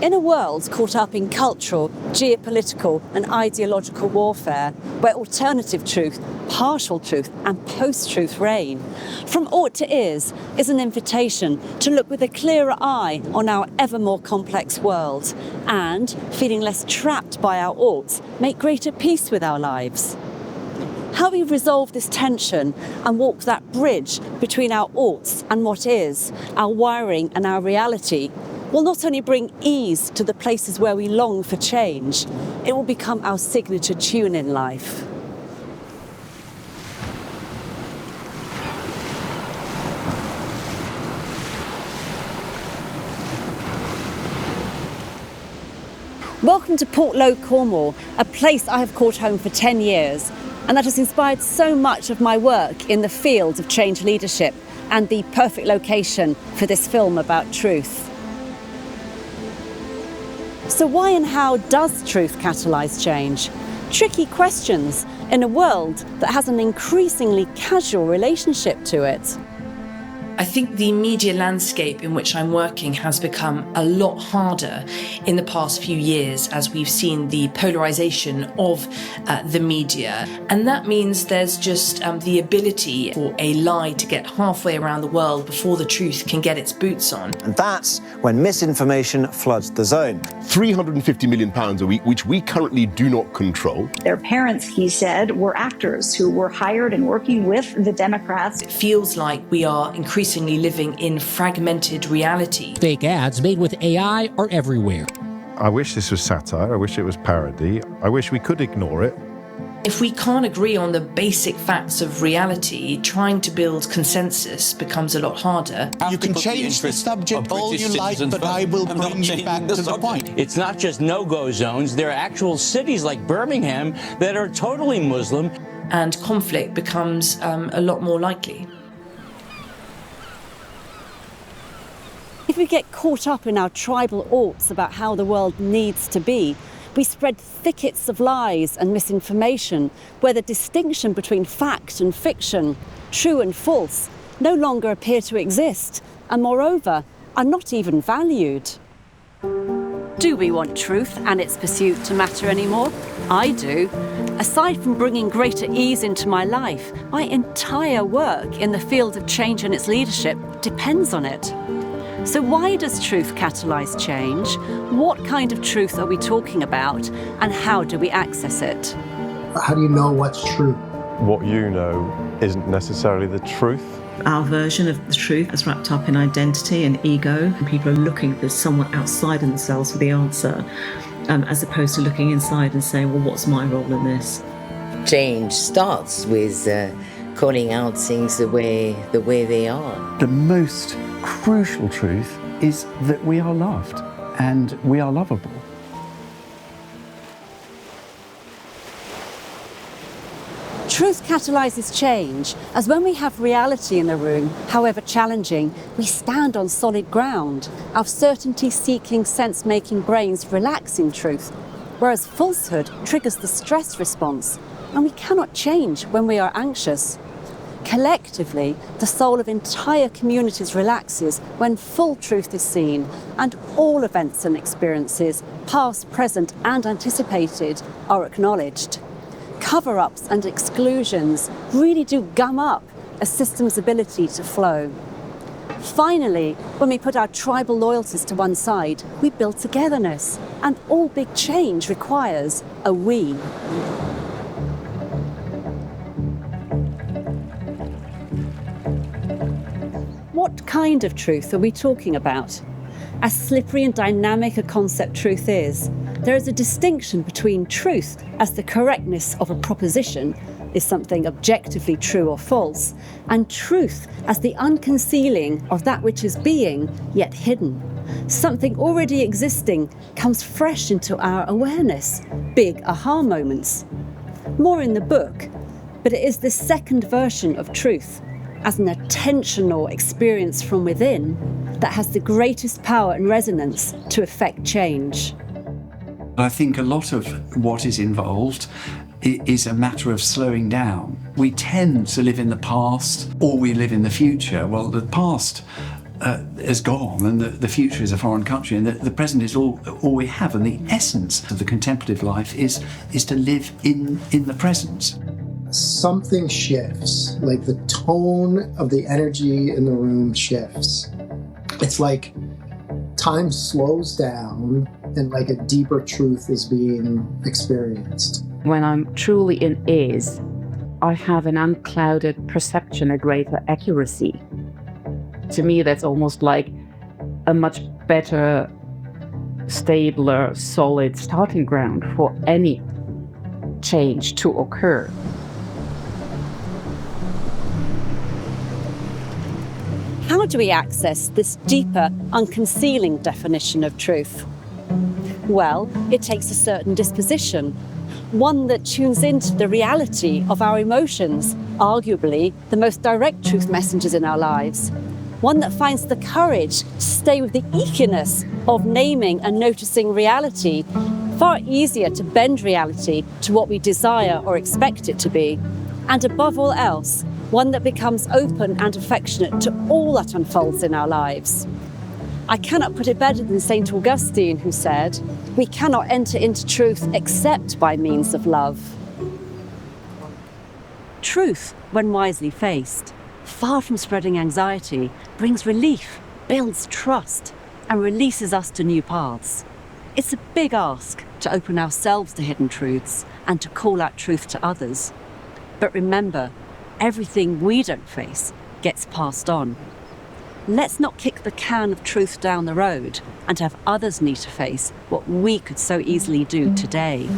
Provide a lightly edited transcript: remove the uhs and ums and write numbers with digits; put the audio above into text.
In a world caught up in cultural, geopolitical and ideological warfare, where alternative truth, partial truth and post-truth reign, From Ought to Is an invitation to look with a clearer eye on our ever more complex world and, feeling less trapped by our oughts, make greater peace with our lives. How we resolve this tension and walk that bridge between our oughts and what is, our wiring and our reality, will not only bring ease to the places where we long for change, it will become our signature tune in life. Welcome to Portlow, Cornwall, a place I have called home for 10 years, and that has inspired so much of my work in the field of change leadership and the perfect location for this film about truth. So why and how does truth catalyse change? Tricky questions in a world that has an increasingly casual relationship to it. I think the media landscape in which I'm working has become a lot harder in the past few years as we've seen the polarisation of the media. And that means there's just the ability for a lie to get halfway around the world before the truth can get its boots on. And that's when misinformation floods the zone. £350 million a week, which we currently do not control. Their parents, he said, were actors who were hired and working with the Democrats. It feels like we are increasingly living in fragmented reality. Fake ads made with AI are everywhere. I wish this was satire. I wish it was parody. I wish we could ignore it. If we can't agree on the basic facts of reality, trying to build consensus becomes a lot harder. You can change the subject all you like, but I will bring you back to the point. It's not just no-go zones. There are actual cities like Birmingham that are totally Muslim. And conflict becomes a lot more likely. If we get caught up in our tribal oughts about how the world needs to be, we spread thickets of lies and misinformation where the distinction between fact and fiction, true and false, no longer appear to exist and, moreover, are not even valued. Do we want truth and its pursuit to matter anymore? I do. Aside from bringing greater ease into my life, my entire work in the field of change and its leadership depends on it. So why does truth catalyse change? What kind of truth are we talking about? And how do we access it? How do you know what's true? What you know isn't necessarily the truth. Our version of the truth is wrapped up in identity and ego. And people are looking for someone outside themselves for the answer, as opposed to looking inside and saying, well, what's my role in this? Change starts with calling out things the way they are. The most crucial truth is that we are loved and we are lovable. Truth catalyses change, as when we have reality in the room, however challenging, we stand on solid ground, our certainty-seeking, sense-making brains relax in truth, whereas falsehood triggers the stress response, and we cannot change when we are anxious. Collectively, the soul of entire communities relaxes when full truth is seen, and all events and experiences, past, present and anticipated, are acknowledged. Cover-ups and exclusions really do gum up a system's ability to flow. Finally, when we put our tribal loyalties to one side, we build togetherness, and all big change requires a we. What kind of truth are we talking about? As slippery and dynamic a concept truth is, there is a distinction between truth as the correctness of a proposition, is something objectively true or false, and truth as the unconcealing of that which is being, yet hidden. Something already existing comes fresh into our awareness, big aha moments. More in the book, but it is the second version of truth, as an attentional experience from within, that has the greatest power and resonance to effect change. I think a lot of what is involved is a matter of slowing down. We tend to live in the past or we live in the future. Well, the past has gone, and the future is a foreign country, and the present is all we have. And the essence of the contemplative life is to live in the present. Something shifts, like the tone of the energy in the room shifts. It's like time slows down and like a deeper truth is being experienced. When I'm truly in ease, I have an unclouded perception, a greater accuracy. To me, that's almost like a much better, stabler, solid starting ground for any change to occur. How do we access this deeper, unconcealing definition of truth? Well, it takes a certain disposition, one that tunes into the reality of our emotions, arguably the most direct truth messengers in our lives. One that finds the courage to stay with the eakiness of naming and noticing reality, far easier to bend reality to what we desire or expect it to be. And above all else, one that becomes open and affectionate to all that unfolds in our lives. I cannot put it better than St. Augustine, who said, "We cannot enter into truth except by means of love." Truth, when wisely faced, far from spreading anxiety, brings relief, builds trust, and releases us to new paths. It's a big ask to open ourselves to hidden truths and to call out truth to others. But remember, everything we don't face gets passed on. Let's not kick the can of truth down the road and have others need to face what we could so easily do today.